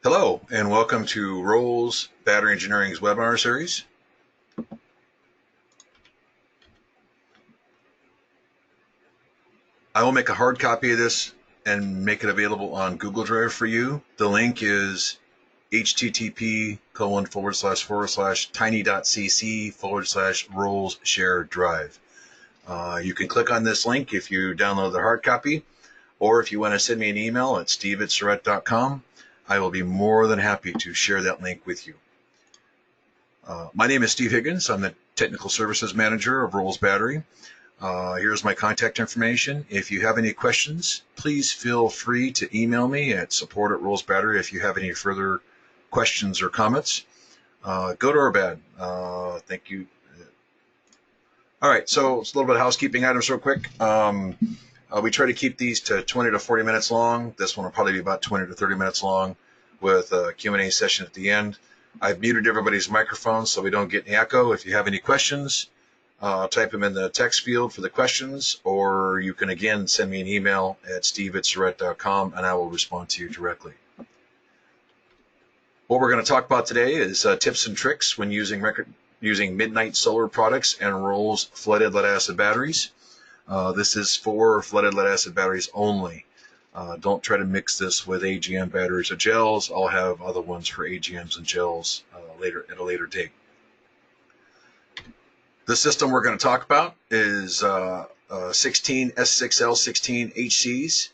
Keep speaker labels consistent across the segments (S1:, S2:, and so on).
S1: Hello, and welcome to Rolls Battery Engineering's webinar series. I will make a hard copy of this and make it available on Google Drive for you. The link is http://tiny.cc/rolls share drive. You can click on this link if you download the hard copy, or if you want to send me an email at steve@surrett.com, I will be more than happy to share that link with you. My name is Steve Higgins. I'm the Technical Services Manager of Rolls Battery. Here's my contact information. If you have any questions, please feel free to email me at support@Rolls Battery if you have any further questions or comments. Go to our bed. Thank you. All right, so it's a little bit of housekeeping items real quick. We try to keep these to 20 to 40 minutes long. This one will probably be about 20 to 30 minutes long with a Q&A session at the end. I've muted everybody's microphones so we don't get any echo. If you have any questions, type them in the text field for the questions, or you can again send me an email at steve@surrett.com and I will respond to you directly. What we're going to talk about today is tips and tricks when using Midnite Solar products and Rolls flooded lead acid batteries. This is for flooded lead acid batteries only. Don't try to mix this with AGM batteries or gels. I'll have other ones for AGMs and gels at a later date. The system we're going to talk about is 16 S6L16 HCs.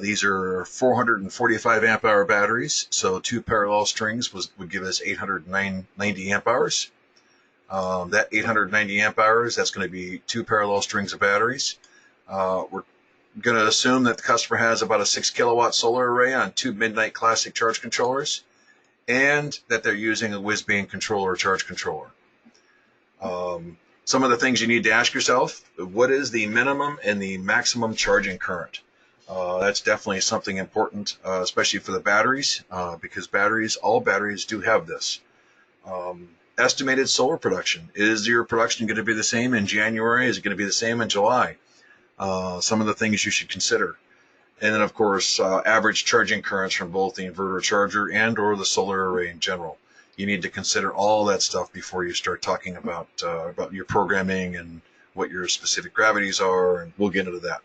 S1: These are 445 amp hour batteries, so two parallel strings would give us 890 amp hours. That 890 amp hours, that's going to be two parallel strings of batteries. We're going to assume that the customer has about a 6 kilowatt solar array on two Midnite Classic charge controllers, and that they're using a Wizbang controller charge controller. Some of the things you need to ask yourself: what is the minimum and the maximum charging current? That's definitely something important, especially for the batteries, because all batteries do have this. Estimated solar production. Is your production going to be the same in January? Is it going to be the same in July? Some of the things you should consider. And then, of course, average charging currents from both the inverter charger and or the solar array in general. You need to consider all that stuff before you start talking about your programming and what your specific gravities are, and we'll get into that.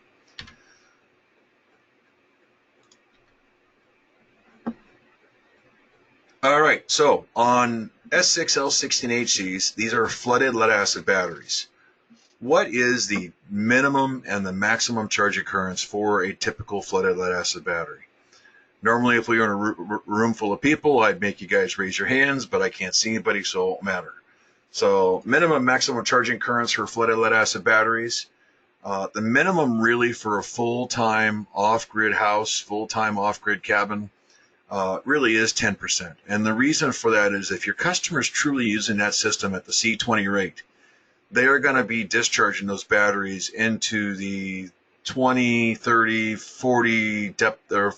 S1: All right, so on S6L16HCs, these are flooded lead acid batteries. What is the minimum and the maximum charging currents for a typical flooded lead acid battery? Normally, if we were in a room full of people, I'd make you guys raise your hands, but I can't see anybody, so it won't matter. So minimum, maximum charging currents for flooded lead acid batteries. The minimum really for a full-time off-grid house, full-time off-grid cabin, really is 10%. And the reason for that is if your customer is truly using that system at the C20 rate, they are going to be discharging those batteries into the 20, 30, 40 depth, or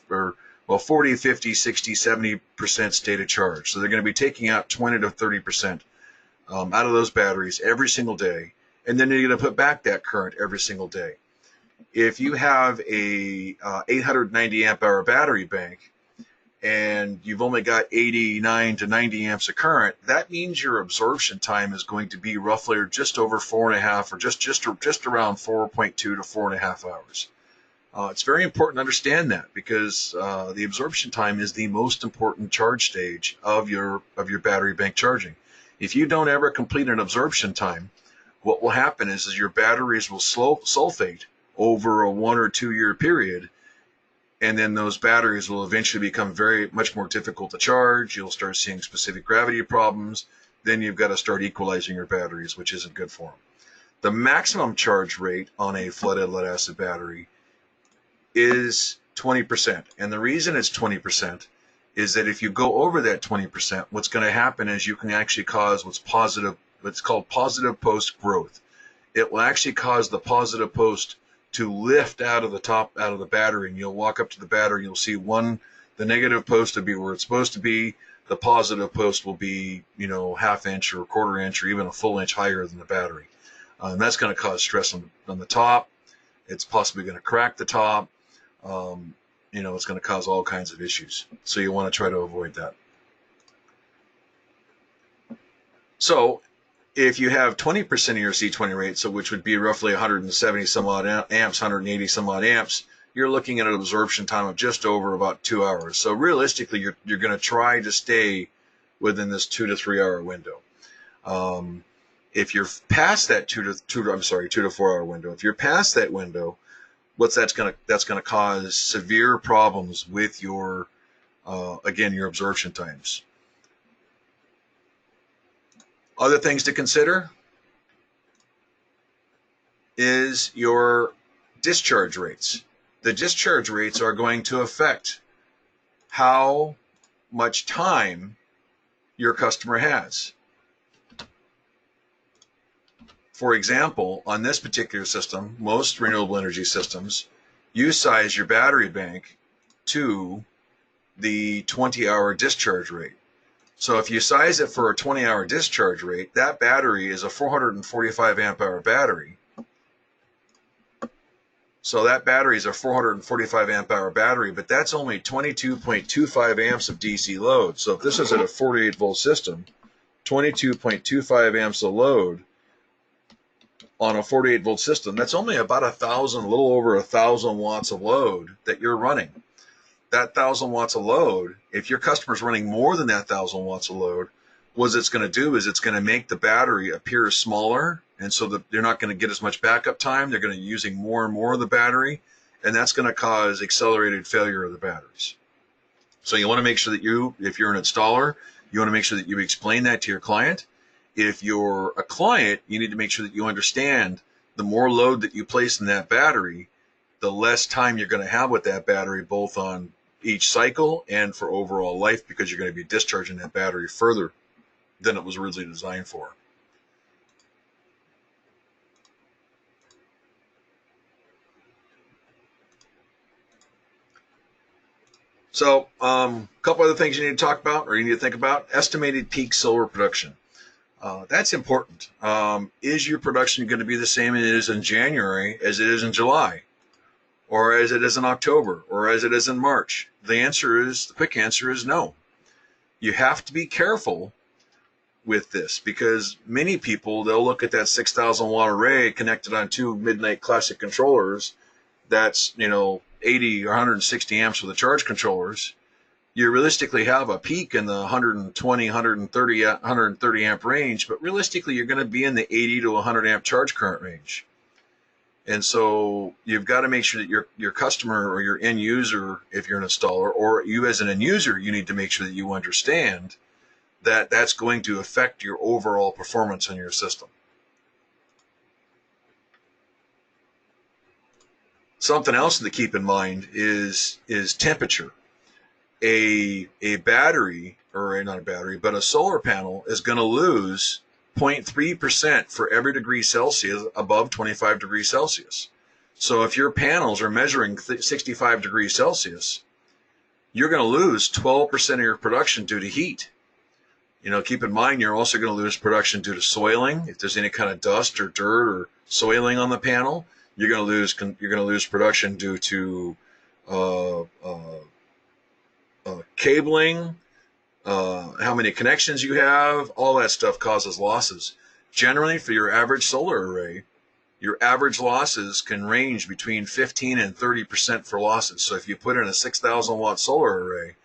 S1: 40, 50, 60, 70% state of charge. So they're going to be taking out 20 to 30% out of those batteries every single day. And then you're going to put back that current every single day. If you have a 890 amp hour battery bank, and you've only got 89 to 90 amps of current, that means your absorption time is going to be roughly just over 4.5 or just around 4.2 to 4.5 hours. It's very important to understand that because the absorption time is the most important charge stage of your battery bank charging. If you don't ever complete an absorption time, what will happen is your batteries will sulfate over a 1 or 2 year period, and then those batteries will eventually become very much more difficult to charge. You'll start seeing specific gravity problems. Then you've got to start equalizing your batteries, which isn't good for them. The maximum charge rate on a flooded lead acid battery is 20%. And the reason it's 20% is that if you go over that 20%, what's going to happen is you can actually cause what's called positive post growth. It will actually cause the positive post to lift out of the battery, and you'll walk up to the battery, you'll see the negative post will be where it's supposed to be, the positive post will be, half inch or a quarter inch or even a full inch higher than the battery. And that's going to cause stress on the top. It's possibly going to crack the top. it's going to cause all kinds of issues. So you want to try to avoid that. So if you have 20% of your C20 rate, so which would be roughly 170 some odd amps, 180 some odd amps, you're looking at an absorption time of just over about 2 hours. So realistically, you're going to try to stay within this 2 to 3 hour window. If you're past that 2 to 4 hour window, if you're past that window, that's going to cause severe problems with your again, your absorption times. Other things to consider is your discharge rates. The discharge rates are going to affect how much time your customer has. For example, on this particular system, most renewable energy systems, you size your battery bank to the 20-hour discharge rate. So if you size it for a 20-hour discharge rate, that battery is a 445 amp hour battery. So that battery is a 445 amp hour battery, but that's only 22.25 amps of DC load. So if this is at a 48 volt system, 22.25 amps of load on a 48 volt system, that's only about a little over 1,000 watts of load that you're running. That 1,000 watts of load, if your customer's running more than that 1,000 watts of load, what it's going to do is it's going to make the battery appear smaller, and so that they're not going to get as much backup time. They're going to be using more and more of the battery, and that's going to cause accelerated failure of the batteries. So you want to make sure that if you're an installer, you want to make sure that you explain that to your client. If you're a client, you need to make sure that you understand the more load that you place in that battery, the less time you're going to have with that battery, both on each cycle and for overall life, because you're going to be discharging that battery further than it was originally designed for. So a couple other things you need to talk about, or you need to think about. Estimated peak solar production. That's important. Is your production going to be the same as it is in January as it is in July, or as it is in October, or as it is in March? The quick answer is no. You have to be careful with this, because many people, they'll look at that 6,000 watt array connected on two Midnite classic controllers. That's 80 or 160 amps with the charge controllers. You realistically have a peak in the 120, 130 amp range, but realistically you're going to be in the 80 to 100 amp charge current range. And so you've got to make sure that your customer or your end user, if you're an installer, or you as an end user, you need to make sure that you understand that that's going to affect your overall performance on your system. Something else to keep in mind is temperature. A battery, or not a battery, but a solar panel is going to lose 0.3% for every degree Celsius above 25 degrees Celsius. So if your panels are measuring 65 degrees Celsius, you're going to lose 12% of your production due to heat. Keep in mind, you're also going to lose production due to soiling. If there's any kind of dust or dirt or soiling on the panel, you're going to lose production due to cabling, how many connections you have. All that stuff causes losses. Generally, for your average solar array, your average losses can range between 15 and 30% for losses. So if you put in a 6,000 watt solar array,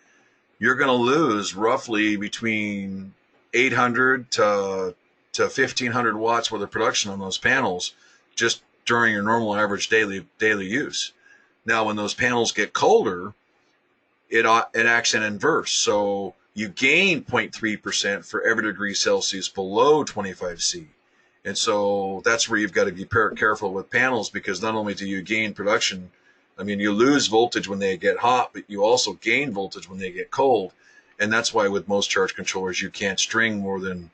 S1: you're going to lose roughly between 800 to 1,500 watts worth of production on those panels just during your normal average daily use. Now, when those panels get colder, it acts in inverse. So you gain 0.3% for every degree Celsius below 25 C. And so that's where you've got to be careful with panels, because not only do you gain production, you lose voltage when they get hot, but you also gain voltage when they get cold. And that's why with most charge controllers, you can't string more than,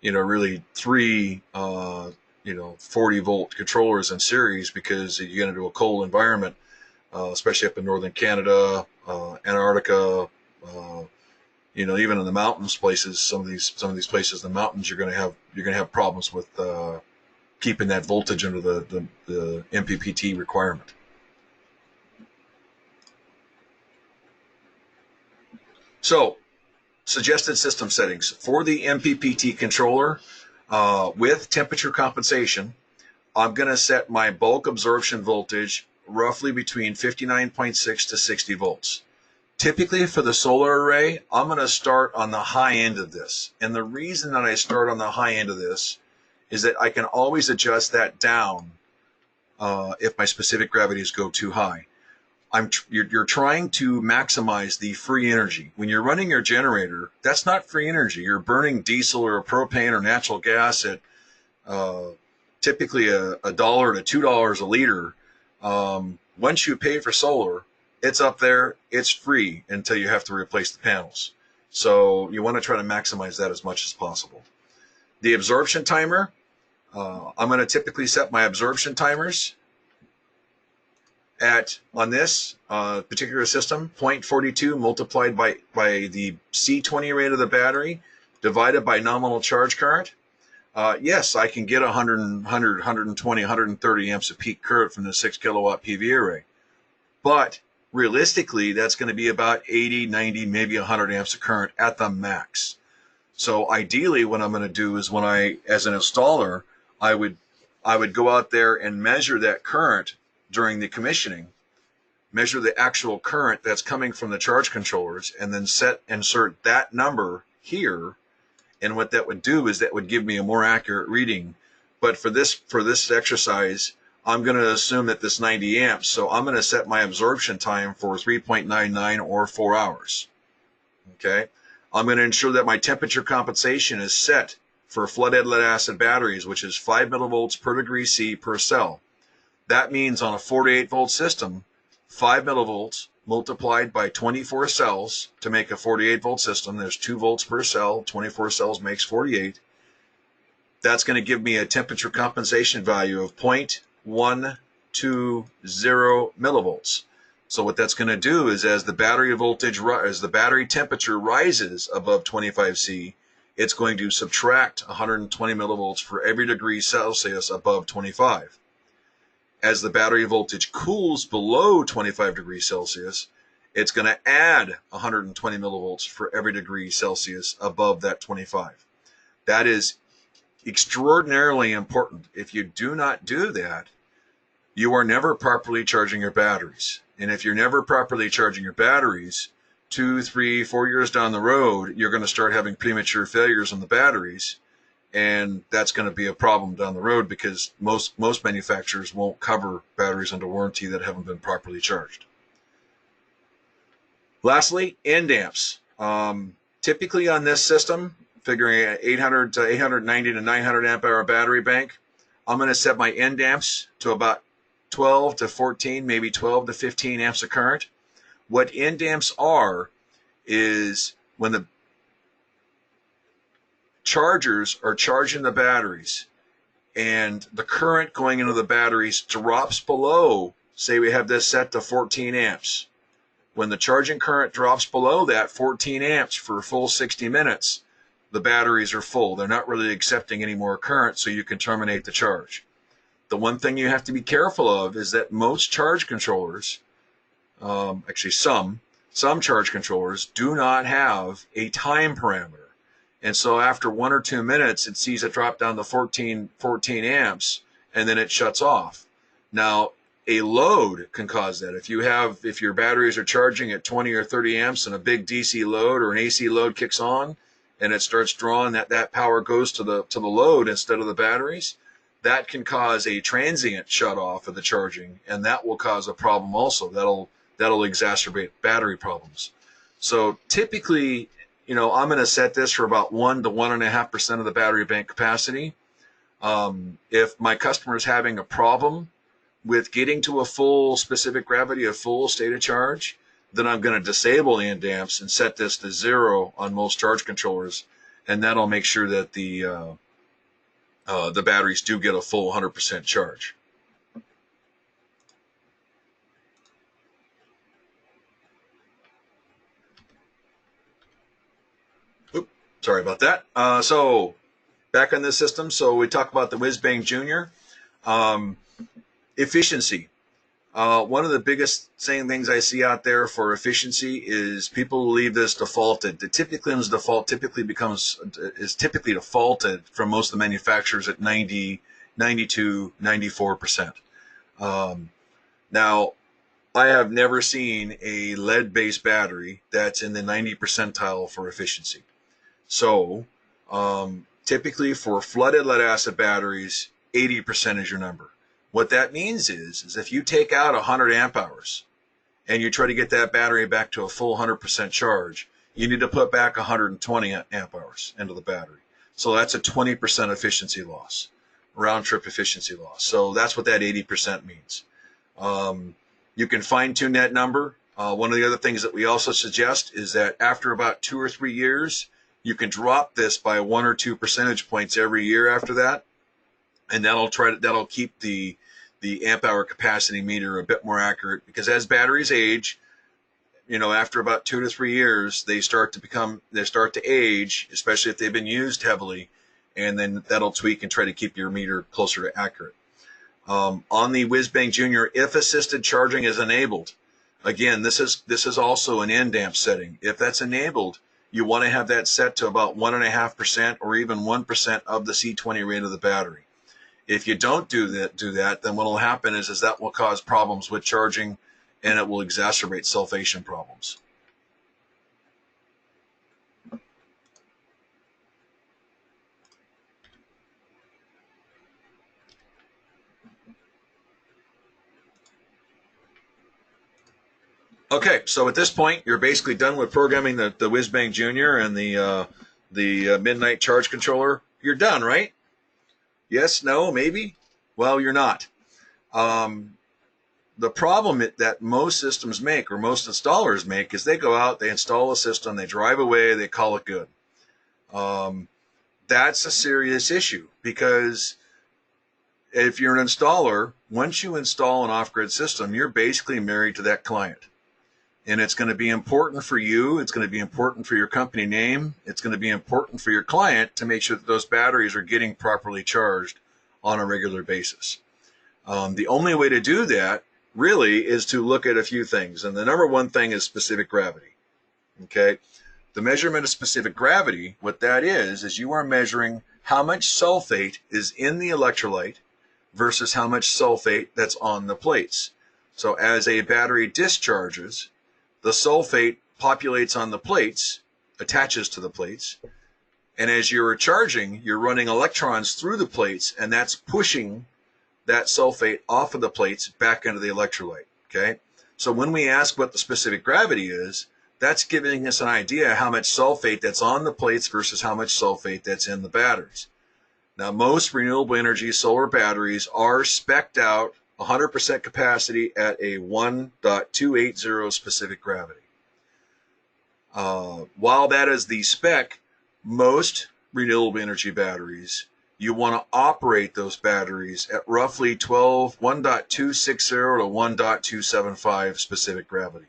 S1: really three, 40 volt controllers in series, because you get into a cold environment, especially up in northern Canada, Antarctica, even in the mountains places, some of these places in the mountains, you're going to have problems with keeping that voltage under the MPPT requirement. So, suggested system settings for the MPPT controller with temperature compensation. I'm going to set my bulk absorption voltage roughly between 59.6 to 60 volts. Typically for the solar array, I'm going to start on the high end of this. And the reason that I start on the high end of this is that I can always adjust that down if my specific gravities go too high. You're trying to maximize the free energy. When you're running your generator, that's not free energy. You're burning diesel or propane or natural gas at typically $1 to $2 a liter. Once you pay for solar, it's up there, it's free until you have to replace the panels. So you want to try to maximize that as much as possible. The absorption timer, I'm going to typically set my absorption timers at, on this particular system, 0.42 multiplied by the C20 rate of the battery divided by nominal charge current. Yes, I can get 100, 120, 130 amps of peak current from the 6 kilowatt PV array. But realistically, that's going to be about 80, 90, maybe 100 amps of current at the max. So ideally, what I'm going to do is when as an installer, I would go out there and measure that current during the commissioning, measure the actual current that's coming from the charge controllers, and then insert that number here. And what that would do is that would give me a more accurate reading. But for this exercise, I'm going to assume that this 90 amps, so I'm going to set my absorption time for 3.99 or 4 hours. Okay, I'm going to ensure that my temperature compensation is set for flooded lead acid batteries, which is 5 millivolts per degree C per cell. That means on a 48 volt system, 5 millivolts multiplied by 24 cells to make a 48 volt system. There's 2 volts per cell, 24 cells makes 48. That's going to give me a temperature compensation value of 0.120 millivolts. So what that's going to do is as the battery temperature rises above 25 C, it's going to subtract 120 millivolts for every degree Celsius above 25. As the battery voltage cools below 25 degrees Celsius, it's going to add 120 millivolts for every degree Celsius above that 25. That is extraordinarily important. If you do not do that, you are never properly charging your batteries. And if you're never properly charging your batteries, 2, 3, 4 years down the road, you're going to start having premature failures on the batteries. And that's going to be a problem down the road because most manufacturers won't cover batteries under warranty that haven't been properly charged. Lastly, end amps. Typically on this system, figuring 800 to 890 to 900 amp hour battery bank, I'm going to set my end amps to about 12 to 14, maybe 12 to 15 amps of current. What end amps are is when the chargers are charging the batteries and the current going into the batteries drops below, say we have this set to 14 amps. When the charging current drops below that 14 amps for a full 60 minutes, the batteries are full. They're not really accepting any more current, so you can terminate the charge. The one thing you have to be careful of is that most charge controllers, actually some charge controllers do not have a time parameter. And so after 1 or 2 minutes, it sees it drop down to 14 amps, and then it shuts off. Now, a load can cause that. If your batteries are charging at 20 or 30 amps and a big DC load or an AC load kicks on, and it starts drawing that power goes to the load instead of the batteries, that can cause a transient shut off of the charging, and that will cause a problem also. That'll exacerbate battery problems. So typically, I'm going to set this for about 1 to 1.5% of the battery bank capacity. If my customer is having a problem with getting to a full specific gravity, a full state of charge, then I'm going to disable end amps and set this to 0 on most charge controllers, and that'll make sure that the batteries do get a full 100% charge. Oops, sorry about that. So back on this system, so we talk about the Wizbang Jr. Efficiency. One of the biggest things I see out there for efficiency is people leave this defaulted. The typically default is typically defaulted from most of the manufacturers at 90, 92, 94%. Now, I have never seen a lead-based battery that's in the 90 percentile for efficiency. So typically for flooded lead-acid batteries, 80% is your number. What that means is if you take out 100 amp hours and you try to get that battery back to a full 100% charge, you need to put back 120 amp hours into the battery. So that's a 20% efficiency loss, round-trip efficiency loss. So that's what that 80% means. You can fine-tune that number. One of the other things that we also suggest is that after about 2 or 3 years, you can drop this by 1 or 2 percentage points every year after that, and that'll keep the amp hour capacity meter a bit more accurate, because as batteries age, after about 2 to 3 years, they start to age, especially if they've been used heavily, and then that'll tweak and try to keep your meter closer to accurate. On the Wizbang Jr, if assisted charging is enabled, again, this is also an N-damp setting. If that's enabled, you want to have that set to about 1.5% or even 1% of the C20 rate of the battery. If you don't do that, then what will happen is that will cause problems with charging, and it will exacerbate sulfation problems. Okay, so at this point, you're basically done with programming the Wizbang Jr. and the Midnite charge controller. You're done, right? Yes, no, maybe? Well, you're not. The problem that most systems make, or most installers make, is they go out, they install a system, they drive away, they call it good. That's a serious issue, because if you're an installer, once you install an off-grid system, you're basically married to that client. And it's going to be important for you, it's going to be important for your company name, it's going to be important for your client to make sure that those batteries are getting properly charged on a regular basis. The only way to do that really is to look at a few things. And the number one thing is specific gravity. Okay? The measurement of specific gravity, what that is you are measuring how much sulfate is in the electrolyte versus how much sulfate that's on the plates. So as a battery discharges, the sulfate populates on the plates, attaches to the plates, and as you're charging, you're running electrons through the plates, and that's pushing that sulfate off of the plates back into the electrolyte. Okay? So when we ask what the specific gravity is, that's giving us an idea how much sulfate that's on the plates versus how much sulfate that's in the batteries. Now, most renewable energy solar batteries are spec'd out 100% capacity at a 1.280 specific gravity. While that is the spec, most renewable energy batteries, you want to operate those batteries at roughly 1.260 to 1.275 specific gravity.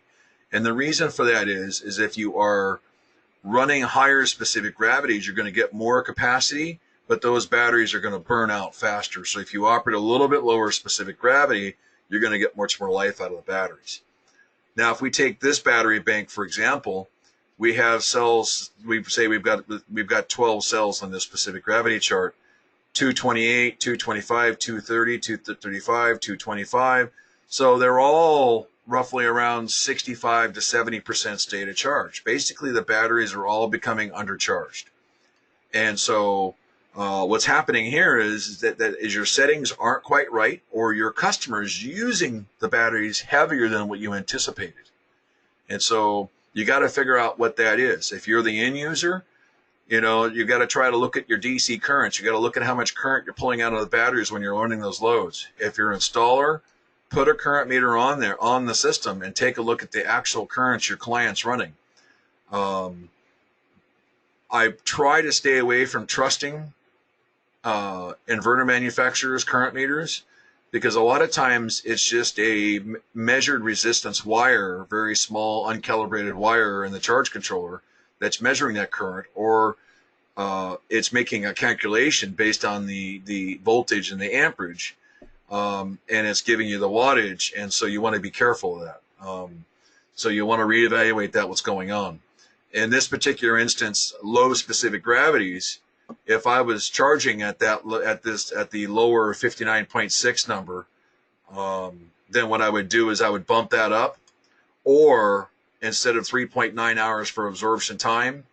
S1: And the reason for that is if you are running higher specific gravities, you're going to get more capacity, but those batteries are going to burn out faster. So if you operate a little bit lower specific gravity, you're going to get much more life out of the batteries. Now, if we take this battery bank, for example, we have cells, we say we've got 12 cells on this specific gravity chart, 228, 225, 230, 235, 225. So they're all roughly around 65 to 70% state of charge. Basically, the batteries are all becoming undercharged. And so what's happening here is that your settings aren't quite right, or your customer is using the batteries heavier than what you anticipated. And so you got to figure out what that is. If you're the end user, you got to try to look at your DC currents. You got to look at how much current you're pulling out of the batteries when you're running those loads. If you're an installer, put a current meter on there on the system and take a look at the actual currents your client's running. I try to stay away from trusting inverter manufacturers' current meters, because a lot of times it's just a measured resistance wire, very small uncalibrated wire in the charge controller that's measuring that current, or it's making a calculation based on the voltage and the amperage. and it's giving you the wattage, and so you want to be careful of that. So you want to reevaluate that, what's going on. In this particular instance, low specific gravities, if I was charging at the lower 59.6 number, then what I would do is I would bump that up, or instead of 3.9 hours for absorption time,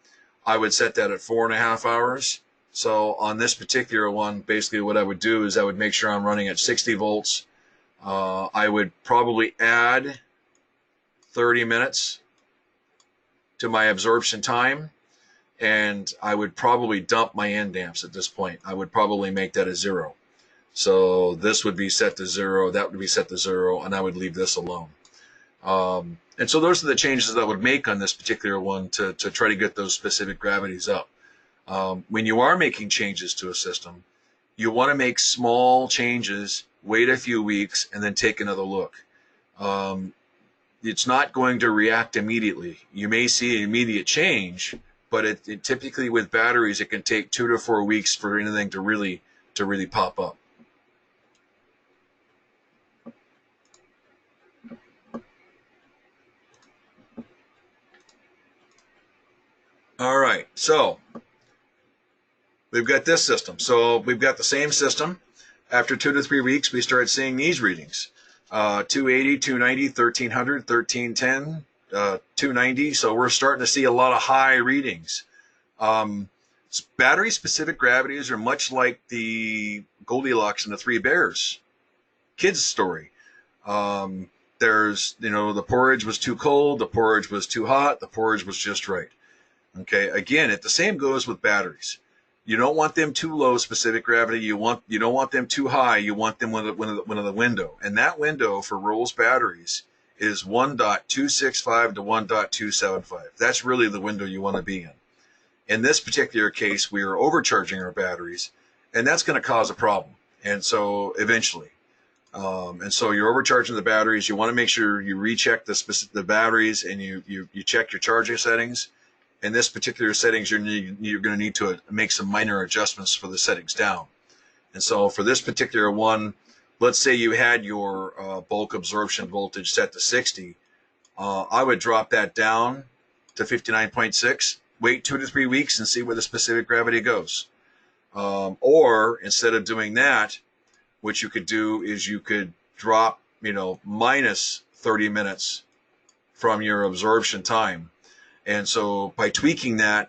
S1: I would set that at 4.5 hours. So on this particular one, basically what I would do is I would make sure I'm running at 60 volts. I would probably add 30 minutes to my absorption time, and I would probably dump my end damps at this point. I would probably make that a 0. So this would be set to 0, that would be set to 0, and I would leave this alone. And so those are the changes that I would make on this particular one to try to get those specific gravities up. When you are making changes to a system, you want to make small changes, wait a few weeks, and then take another look. It's not going to react immediately. You may see an immediate change, but it typically with batteries, it can take 2 to 4 weeks for anything to really pop up. All right, so we've got this system. So we've got the same system. After 2 to 3 weeks, we start seeing these readings. 280, 290, 1300, 1310, 290. So we're starting to see a lot of high readings. Battery specific gravities are much like the Goldilocks and the Three Bears kids story. There's, the porridge was too cold, the porridge was too hot, the porridge was just right. Okay, again, the same goes with batteries. You don't want them too low specific gravity. You don't want them too high. You want them within the window. And that window for Rolls batteries is 1.265 to 1.275. That's really the window you want to be in. In this particular case, we are overcharging our batteries, and that's going to cause a problem. And so eventually, and so you're overcharging the batteries. You want to make sure you recheck the batteries, and you check your charging settings. In this particular settings, you're going to need to make some minor adjustments for the settings down. And so for this particular one, let's say you had your bulk absorption voltage set to 60. I would drop that down to 59.6, wait 2 to 3 weeks and see where the specific gravity goes. Or instead of doing that, what you could do is you could drop, minus 30 minutes from your absorption time. And so by tweaking that,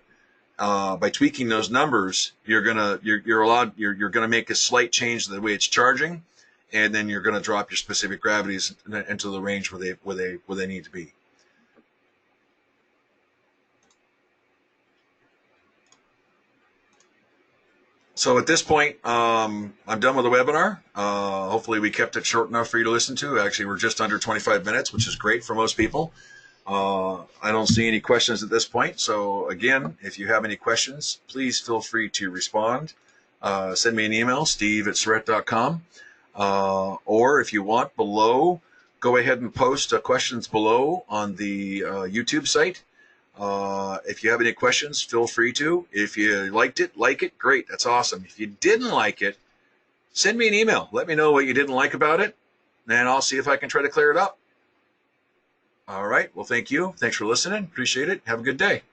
S1: by tweaking those numbers, you're gonna make a slight change to the way it's charging, and then you're gonna drop your specific gravities into the range where they need to be. So at this point, I'm done with the webinar. Hopefully we kept it short enough for you to listen to. Actually, we're just under 25 minutes, which is great for most people. I don't see any questions at this point. So again, if you have any questions, please feel free to respond. Send me an email, steve@surrett.com. Or if you want, below, go ahead and post questions below on the YouTube site. If you have any questions, feel free to. If you liked it, like it, great. That's awesome. If you didn't like it, send me an email. Let me know what you didn't like about it, and I'll see if I can try to clear it up. All right. Well, thank you. Thanks for listening. Appreciate it. Have a good day.